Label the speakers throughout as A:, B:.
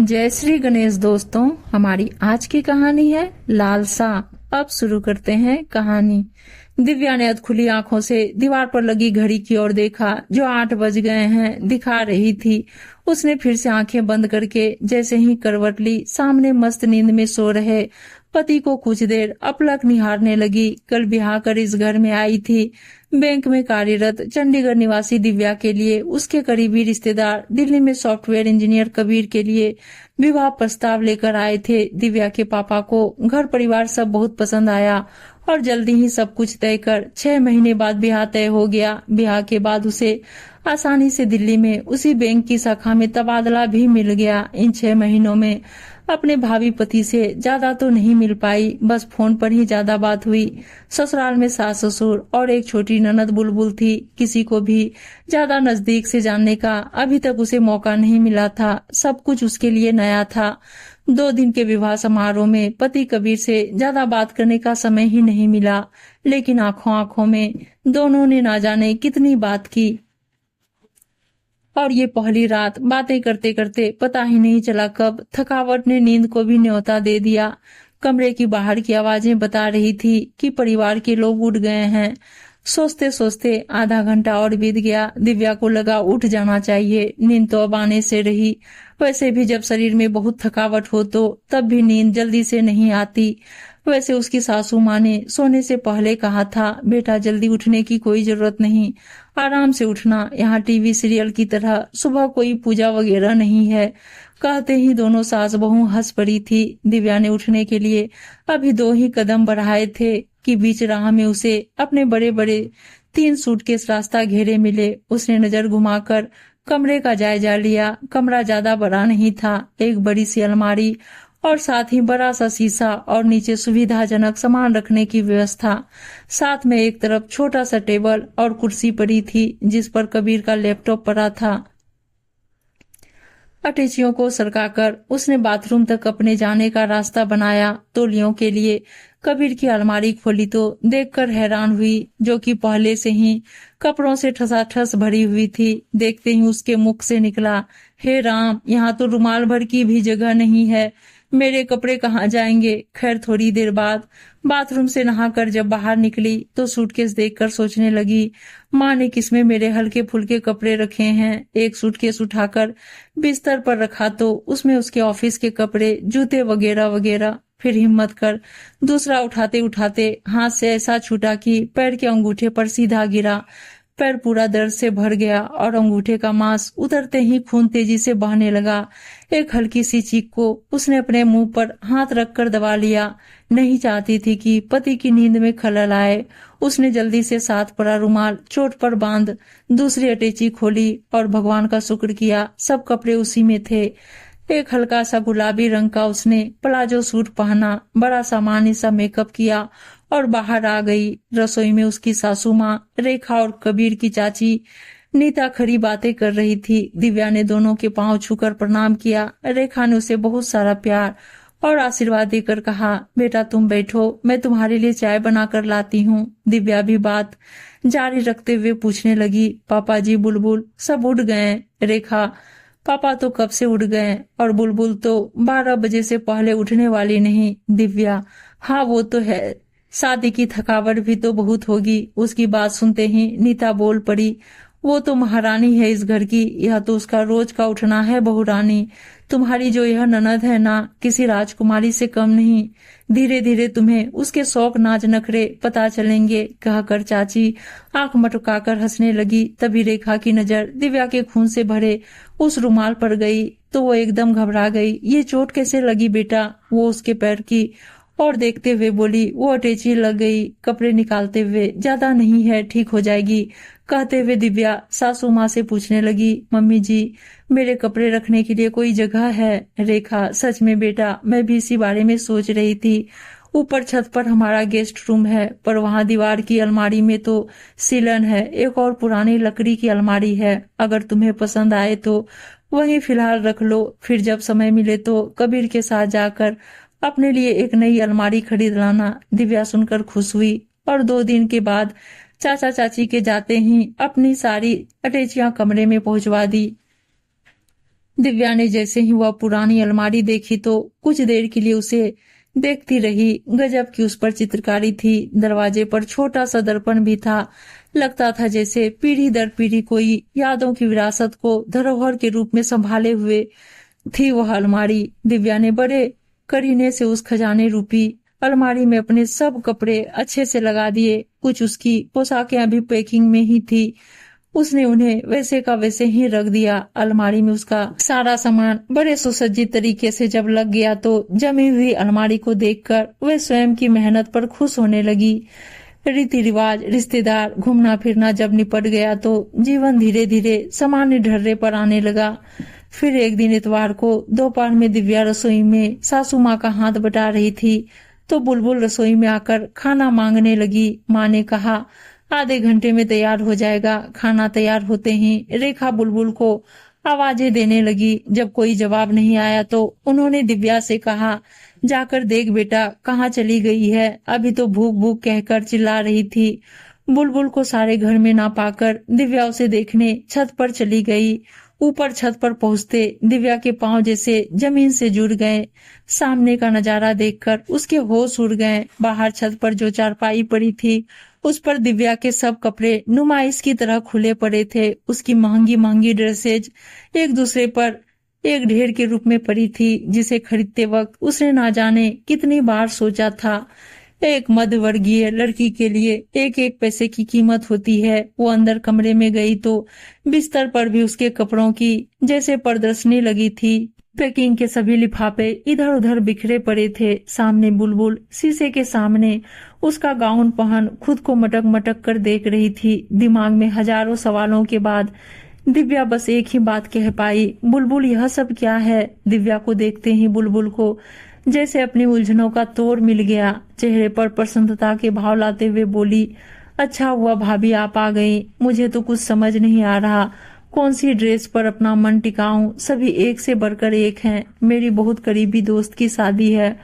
A: जय श्री गणेश दोस्तों। हमारी आज की कहानी है लालसा। अब शुरू करते हैं कहानी। दिव्या ने अधखुली आंखों से दीवार पर लगी घड़ी की ओर देखा जो 8 बज गए हैं दिखा रही थी। उसने फिर से आंखें बंद करके जैसे ही करवट ली, सामने मस्त नींद में सो रहे पति को कुछ देर अपलक निहारने लगी। कल ब्याह कर इस घर में आई थी। बैंक में कार्यरत चंडीगढ़ निवासी दिव्या के लिए उसके करीबी रिश्तेदार दिल्ली में सॉफ्टवेयर इंजीनियर कबीर के लिए विवाह प्रस्ताव लेकर आए थे। दिव्या के पापा को घर परिवार सब बहुत पसंद आया और जल्दी ही सब कुछ तय कर 6 महीने बाद ब्याह तय हो गया। ब्याह के बाद उसे आसानी से दिल्ली में उसी बैंक की शाखा में तबादला भी मिल गया। इन 6 महीनों में अपने भावी पति से ज्यादा तो नहीं मिल पाई, बस फोन पर ही ज्यादा बात हुई। ससुराल में सास ससुर और एक छोटी ननद बुलबुल थी। किसी को भी ज्यादा नजदीक से जानने का अभी तक उसे मौका नहीं मिला था। सब कुछ उसके लिए नया था। 2 दिन के विवाह समारोह में पति कबीर से ज्यादा बात करने का समय ही नहीं मिला, लेकिन आंखों आंखों में दोनों ने ना जाने कितनी बात की। और ये पहली रात बातें करते करते पता ही नहीं चला कब थकावट ने नींद को भी न्योता दे दिया। कमरे की बाहर की आवाजें बता रही थी कि परिवार के लोग उठ गए हैं। सोचते सोचते आधा घंटा और बीत गया। दिव्या को लगा उठ जाना चाहिए, नींद तो अब आने से रही। वैसे भी जब शरीर में बहुत थकावट हो तो तब भी नींद जल्दी से नहीं आती। वैसे उसकी सासू माँ ने सोने से पहले कहा था, बेटा जल्दी उठने की कोई जरूरत नहीं, आराम से उठना, यहाँ टीवी सीरियल की तरह सुबह कोई पूजा वगैरह नहीं है। कहते ही दोनों सास बहू हंस पड़ी थी। दिव्या ने उठने के लिए अभी 2 ही कदम बढ़ाए थे कि बीच राह में उसे अपने बड़े बड़े 3 सूटकेस रास्ता घेरे मिले। उसने नजर घुमाकर कमरे का जायजा लिया। कमरा ज्यादा बड़ा नहीं था। एक बड़ी सी अलमारी और साथ ही बड़ा सा शीशा और नीचे सुविधाजनक सामान रखने की व्यवस्था। साथ में एक तरफ छोटा सा टेबल और कुर्सी पड़ी थी जिस पर कबीर का लैपटॉप पड़ा था। अटैचियों को सरकाकर उसने बाथरूम तक अपने जाने का रास्ता बनाया। तौलियों के लिए कबीर की अलमारी खोली तो देखकर हैरान हुई, जो कि पहले से ही कपड़ों से ठसाठस भरी हुई थी। देखते ही उसके मुख से निकला, हे राम, यहाँ तो रुमाल भर की भी जगह नहीं है, मेरे कपड़े कहाँ जाएंगे। खैर थोड़ी देर बाद बाथरूम से नहाकर जब बाहर निकली तो सूटकेस देखकर सोचने लगी, माँ ने किसमें मेरे हल्के फुल्के कपड़े रखे हैं। एक सूटकेस उठाकर बिस्तर पर रखा तो उसमें उसके ऑफिस के कपड़े, जूते वगैरह वगैरह। फिर हिम्मत कर दूसरा उठाते उठाते हाथ से ऐसा छूटा कि पैर के अंगूठे पर सीधा गिरा। पैर पूरा दर्द से भर गया और अंगूठे का मांस उतरते ही खून तेजी से बहने लगा। एक हल्की सी चीख को उसने अपने मुंह पर हाथ रखकर दबा लिया। नहीं चाहती थी कि पति की नींद में खलल आए। उसने जल्दी से साथ पड़ा रुमाल चोट पर बांध दूसरी अटैची खोली और भगवान का शुक्र किया सब कपड़े उसी में थे। एक हल्का सा गुलाबी रंग का उसने प्लाजो सूट पहना, बड़ा सामान्य सा मेकअप किया और बाहर आ गई। रसोई में उसकी सासू माँ रेखा और कबीर की चाची नीता खड़ी बातें कर रही थी। दिव्या ने दोनों के पांव छूकर प्रणाम किया। रेखा ने उसे बहुत सारा प्यार और आशीर्वाद देकर कहा, बेटा तुम बैठो, मैं तुम्हारे लिए चाय बनाकर लाती हूँ। दिव्या भी बात जारी रखते हुए पूछने लगी, पापा जी, बुलबुल सब उठ गए? रेखा, पापा तो कब से उठ गए और बुलबुल तो 12 बजे से पहले उठने वाली नहीं। दिव्या, हाँ वो तो है, शादी की थकावट भी तो बहुत होगी। उसकी बात सुनते ही नीता बोल पड़ी, वो तो महारानी है इस घर की, यह तो उसका रोज का उठना है बहुरानी। तुम्हारी जो यह ननद है ना, किसी राजकुमारी से कम नहीं। धीरे धीरे तुम्हें उसके शौक नाच नखरे पता चलेंगे, कहकर चाची आंख मटकाकर हंसने लगी। तभी रेखा की नजर दिव्या के खून से भरे उस रुमाल पर गई तो वो एकदम घबरा गई। ये चोट कैसे लगी बेटा? वो उसके पैर की और देखते हुए बोली, वो अटैची लग गई। कपड़े निकालते हुए, ज्यादा नहीं है, ठीक हो जाएगी। कहते हुए दिव्या सासू माँ से पूछने लगी, मम्मी जी, मेरे कपड़े रखने के लिए कोई जगह है? रेखा, सच में बेटा, मैं भी इसी बारे में सोच रही थी। ऊपर छत पर हमारा गेस्ट रूम है, पर वहाँ दीवार की अलमारी में तो सीलन है, एक और पुरानी लकड़ी की अलमारी है। अगर तुम्हें पसंद आए तो वहीं फिलहाल रख लो, फिर जब समय मिले तो कबीर के साथ जाकर अपने लिए एक नई अलमारी खरीद लाना। दिव्या सुनकर खुश हुई और 2 दिन के बाद चाचा चाची के जाते ही अपनी सारी अटैचियां कमरे में पहुंचवा दी। दिव्या ने जैसे ही वह पुरानी अलमारी देखी तो कुछ देर के लिए उसे देखती रही। गजब की उस पर चित्रकारी थी। दरवाजे पर छोटा सा दर्पण भी था। लगता था जैसे पीढ़ी दर पीढ़ी कोई यादों की विरासत को धरोहर के रूप में संभाले हुए थी वह अलमारी। दिव्या ने बड़े करीने से उस खजाने रूपी अलमारी में अपने सब कपड़े अच्छे से लगा दिए। कुछ उसकी पोशाकें अभी पैकिंग में ही थी। उसने उन्हें वैसे का वैसे ही रख दिया। अलमारी में उसका सारा सामान बड़े सुसज्जित तरीके से जब लग गया तो जमी हुई अलमारी को देखकर वह स्वयं की मेहनत पर खुश होने लगी। रीति रिवाज, रिश्तेदार, घूमना फिरना जब निपट गया तो जीवन धीरे धीरे सामान्य ढर्रे पर आने लगा। फिर एक दिन इतवार को दोपहर में दिव्या रसोई में सासू माँ का हाथ बटा रही थी तो बुलबुल रसोई में आकर खाना मांगने लगी। माँ ने कहा आधे घंटे में तैयार हो जाएगा। खाना तैयार होते ही रेखा बुलबुल को आवाजें देने लगी। जब कोई जवाब नहीं आया तो उन्होंने दिव्या से कहा जाकर देख बेटा कहाँ चली गई है। अभी तो भूख भूख कहकर चिल्ला रही थी। बुलबुल को सारे घर में ना पाकर दिव्या उसे देखने छत पर चली गई। ऊपर छत पर पहुंचते दिव्या के पांव जैसे जमीन से जुड़ गए। सामने का नजारा देखकर उसके होश उड़ गए। बाहर छत पर जो चारपाई पड़ी थी उस पर दिव्या के सब कपड़े नुमाइश की तरह खुले पड़े थे। उसकी महंगी महंगी ड्रेसेज एक दूसरे पर एक ढेर के रूप में पड़ी थी जिसे खरीदते वक्त उसने ना जाने कितनी बार सोचा था। एक मध्यवर्गीय लड़की के लिए एक एक पैसे की कीमत होती है। वो अंदर कमरे में गई तो बिस्तर पर भी उसके कपड़ों की जैसे प्रदर्शनी लगी थी। पैकिंग के सभी लिफाफे इधर उधर बिखरे पड़े थे। सामने बुलबुल शीशे के सामने उसका गाउन पहन खुद को मटक मटक कर देख रही थी। दिमाग में हजारों सवालों के बाद दिव्या बस एक ही बात कह पाई, बुलबुल यह सब क्या है। दिव्या को देखते ही बुलबुल को जैसे अपनी उलझनों का तोड़ मिल गया। चेहरे पर प्रसन्नता के भाव लाते हुए बोली अच्छा हुआ भाभी आप आ गई। मुझे तो कुछ समझ नहीं आ रहा कौन सी ड्रेस पर अपना मन टिकाऊं। सभी एक से बढ़कर एक हैं। मेरी बहुत करीबी दोस्त की शादी है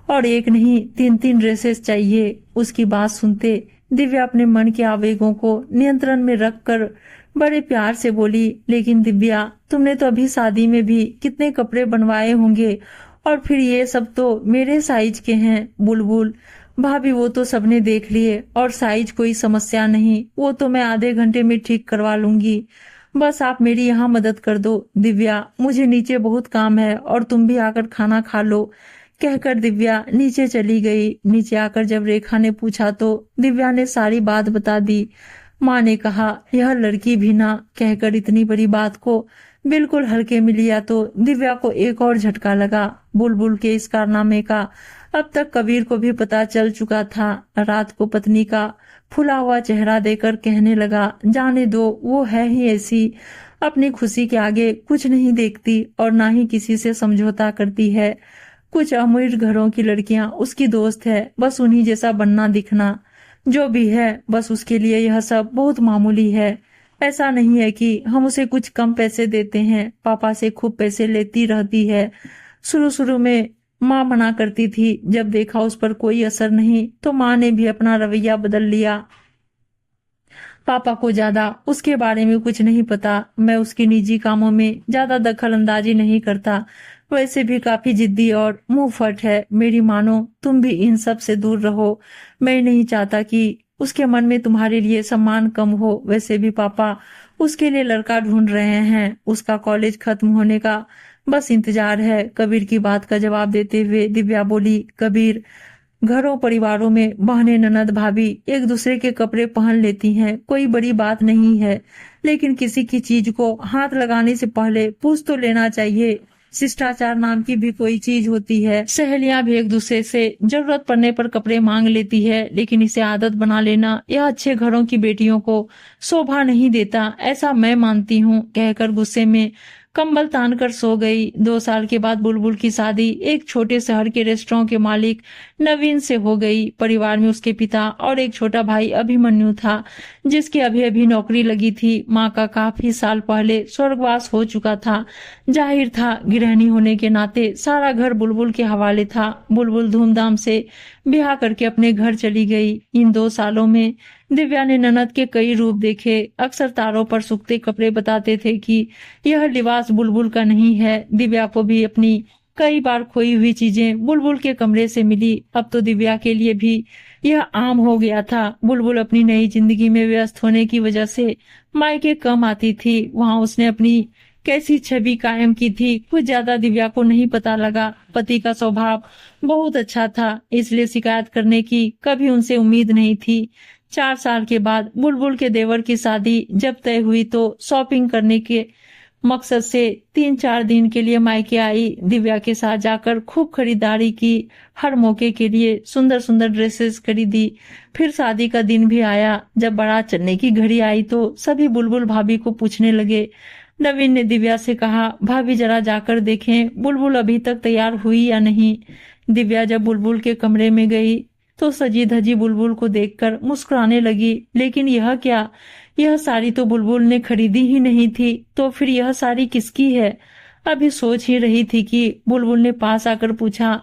A: और एक नहीं 3-3 ड्रेसेस चाहिए। उसकी बात सुनते दिव्या अपने मन के आवेगों को नियंत्रण में रखकर बड़े प्यार से बोली लेकिन दिव्या तुमने तो अभी शादी में भी कितने कपड़े बनवाए होंगे और फिर ये सब तो मेरे साइज के हैं। बुलबुल भाभी वो तो सबने देख लिए और साइज कोई समस्या नहीं, वो तो मैं आधे घंटे में ठीक करवा लूंगी। बस आप मेरी यहाँ मदद कर दो। दिव्या मुझे नीचे बहुत काम है और तुम भी आकर खाना खा लो। कहकर दिव्या नीचे चली गई। नीचे आकर जब रेखा ने पूछा तो दिव्या ने सारी बात बता दी। माँ ने कहा यह लड़की भी ना कहकर इतनी बड़ी बात को बिल्कुल हल्के में लिया तो दिव्या को एक और झटका लगा। बुलबुल के इस कारनामे का अब तक कबीर को भी पता चल चुका था। रात को पत्नी का फुला हुआ चेहरा देकर कहने लगा जाने दो, वो है ही ऐसी, अपनी खुशी के आगे कुछ नहीं देखती और ना ही किसी से समझौता करती है। कुछ अमीर घरों की लड़कियां उसकी दोस्त है, बस उन्हीं जैसा बनना दिखना। जो भी है बस उसके लिए यह सब बहुत मामूली है। ऐसा नहीं है कि हम उसे कुछ कम पैसे देते हैं। पापा से खूब पैसे लेती रहती है। शुरू शुरू में माँ मना करती थी, जब देखा उस पर कोई असर नहीं तो माँ ने भी अपना रवैया बदल लिया। पापा को ज्यादा उसके बारे में कुछ नहीं पता। मैं उसके निजी कामों में ज्यादा दखल अंदाजी नहीं करता। वैसे भी काफी जिद्दी और मुंह फट है। मेरी मानो तुम भी इन सब से दूर रहो। मैं नहीं चाहता कि उसके मन में तुम्हारे लिए सम्मान कम हो। वैसे भी पापा उसके लिए लड़का ढूंढ रहे हैं। उसका कॉलेज खत्म होने का बस इंतजार है। कबीर की बात का जवाब देते हुए दिव्या बोली कबीर घरों परिवारों में बहनें ननद भाभी एक दूसरे के कपड़े पहन लेती हैं, कोई बड़ी बात नहीं है। लेकिन किसी की चीज को हाथ लगाने से पहले पूछ तो लेना चाहिए। शिष्टाचार नाम की भी कोई चीज होती है। सहेलियां भी एक दूसरे से जरूरत पड़ने पर कपड़े मांग लेती है, लेकिन इसे आदत बना लेना यह अच्छे घरों की बेटियों को शोभा नहीं देता, ऐसा मैं मानती हूँ। कहकर गुस्से में कंबल तान कर सो गई। 2 साल के बाद बुलबुल की शादी एक छोटे शहर के रेस्टोरेंट के मालिक नवीन से हो गई। परिवार में उसके पिता और एक छोटा भाई अभिमन्यु था, जिसकी अभी अभी नौकरी लगी थी। माँ का काफी साल पहले स्वर्गवास हो चुका था। जाहिर था गृहिणी होने के नाते सारा घर बुलबुल के हवाले था। बुलबुल धूमधाम से ब्याह करके अपने घर चली गई। इन 2 सालों में दिव्या ने ननद के कई रूप देखे। अक्सर तारों पर सूखते कपड़े बताते थे कि यह लिबास बुलबुल का नहीं है। दिव्या को भी अपनी कई बार खोई हुई चीजें बुलबुल के कमरे से मिली। अब तो दिव्या के लिए भी यह आम हो गया था। बुलबुल अपनी नई जिंदगी में व्यस्त होने की वजह से मायके कम आती थी। वहां उसने अपनी कैसी छवि कायम की थी कुछ ज्यादा दिव्या को नहीं पता लगा। पति का स्वभाव बहुत अच्छा था, इसलिए शिकायत करने की कभी उनसे उम्मीद नहीं थी। 4 साल के बाद बुलबुल के देवर की शादी जब तय हुई तो शॉपिंग करने के मकसद से 3-4 दिन के लिए मायके आई। दिव्या के साथ जाकर खूब खरीदारी की। हर मौके के लिए सुंदर सुंदर ड्रेसेस खरीदी। फिर शादी का दिन भी आया। जब बारात चलने की घड़ी आई तो सभी बुलबुल भाभी को पूछने लगे। नवीन ने दिव्या से कहा, भाभी जरा जाकर देखें बुलबुल अभी तक तैयार हुई या नहीं। दिव्या जब बुलबुल के कमरे में गई तो सजी धजी बुलबुल को देखकर मुस्कुराने लगी। लेकिन यह क्या, यह साड़ी तो बुलबुल ने खरीदी ही नहीं थी, तो फिर यह साड़ी किसकी है। अभी सोच ही रही थी कि बुलबुल ने पास आकर पूछा,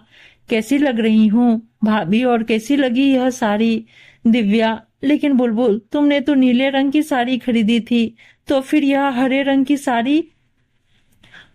A: कैसी लग रही हूँ भाभी, और कैसी लगी यह साड़ी। दिव्या, लेकिन बुलबुल तुमने तो नीले रंग की साड़ी खरीदी थी, तो फिर यह हरे रंग की साड़ी।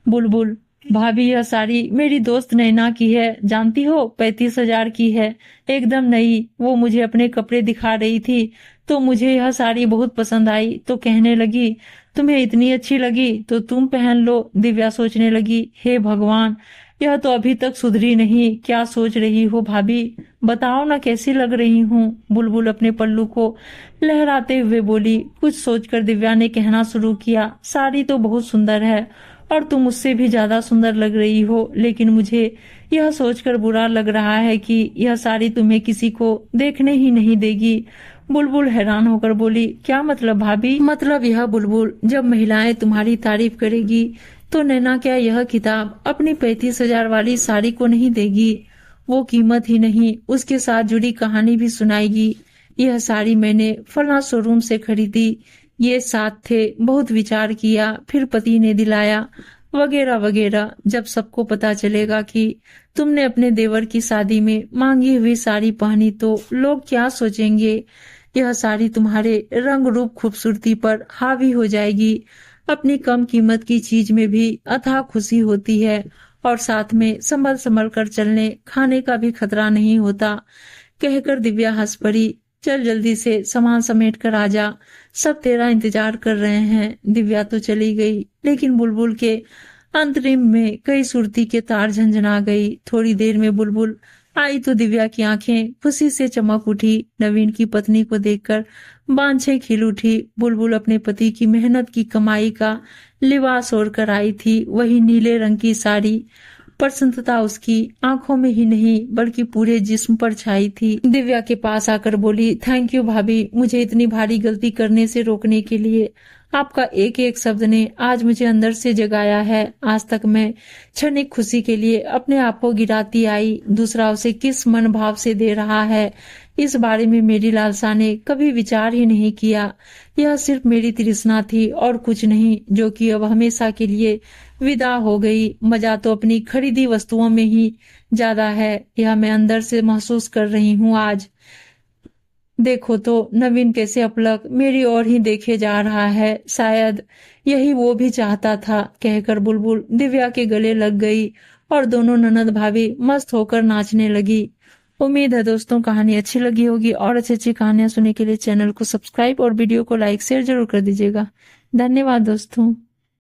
A: बुलबुल, भाभी यह साड़ी मेरी दोस्त नैना की है, जानती हो 35,000 की है, एकदम नई। वो मुझे अपने कपड़े दिखा रही थी तो मुझे यह साड़ी बहुत पसंद आई, तो कहने लगी तुम्हें इतनी अच्छी लगी तो तुम पहन लो। दिव्या सोचने लगी, हे भगवान, यह तो अभी तक सुधरी नहीं, क्या सोच रही हो भाभी, बताओ ना कैसी लग रही हूँ। बुलबुल अपने पल्लू को लहराते हुए बोली। कुछ सोचकर दिव्या ने कहना शुरू किया, साड़ी तो बहुत सुंदर है और तुम मुझसे भी ज्यादा सुंदर लग रही हो, लेकिन मुझे यह सोचकर बुरा लग रहा है कि यह साड़ी तुम्हें किसी को देखने ही नहीं देगी। बुलबुल हैरान होकर बोली, क्या मतलब भाभी। मतलब यह बुलबुल, जब महिलाएं तुम्हारी तारीफ करेगी तो नैना क्या यह किताब अपनी 35,000 वाली साड़ी को नहीं देगी। वो कीमत ही नहीं, उसके साथ जुड़ी कहानी भी सुनाएगी। यह साड़ी मैंने फला शोरूम से खरीदी, ये साथ थे, बहुत विचार किया, फिर पति ने दिलाया, वगैरह वगैरह। जब सबको पता चलेगा कि तुमने अपने देवर की शादी में मांगी हुई साड़ी पहनी तो लोग क्या सोचेंगे। यह साड़ी तुम्हारे रंग रूप खूबसूरती पर हावी हो जाएगी। अपनी कम कीमत की चीज में भी अथाह खुशी होती है, और साथ में संभल संभल कर चलने खाने का भी खतरा नहीं होता। कहकर दिव्या हंस पड़ी। चल जल्दी से सामान समेट कर आ जा, सब तेरा इंतजार कर रहे हैं। दिव्या तो चली गई, लेकिन बुलबुल के अंतरिम में कई सुरती के तार झंझना गई। थोड़ी देर में बुलबुल आई तो दिव्या की आंखें खुशी से चमक उठी। नवीन की पत्नी को देखकर बांछें खिल उठी। बुलबुल अपने पति की मेहनत की कमाई का लिबास ओढ़ कर आई थी, वही नीले रंग की साड़ी। प्रसन्नता उसकी आंखों में ही नहीं बल्कि पूरे जिस्म पर छाई थी। दिव्या के पास आकर बोली, थैंक यू भाभी, मुझे इतनी भारी गलती करने से रोकने के लिए। आपका एक एक शब्द ने आज मुझे अंदर से जगाया है। आज तक मैं क्षणिक खुशी के लिए अपने आप को गिराती आई, दूसरा उसे किस मन भाव से दे रहा है इस बारे में मेरी लालसा ने कभी विचार ही नहीं किया। यह सिर्फ मेरी तृष्णा थी और कुछ नहीं, जो कि अब हमेशा के लिए विदा हो गई। मजा तो अपनी खरीदी वस्तुओं में ही ज्यादा है, यह मैं अंदर से महसूस कर रही हूँ आज। देखो तो नवीन कैसे अपलक मेरी ओर ही देखे जा रहा है, शायद यही वो भी चाहता था। कहकर बुलबुल दिव्या के गले लग गई और दोनों ननद भाभी मस्त होकर नाचने लगी। उम्मीद है दोस्तों कहानी अच्छी लगी होगी, और अच्छी अच्छी कहानियां सुनने के लिए चैनल को सब्सक्राइब और वीडियो को लाइक शेयर जरूर कर दीजिएगा। धन्यवाद दोस्तों।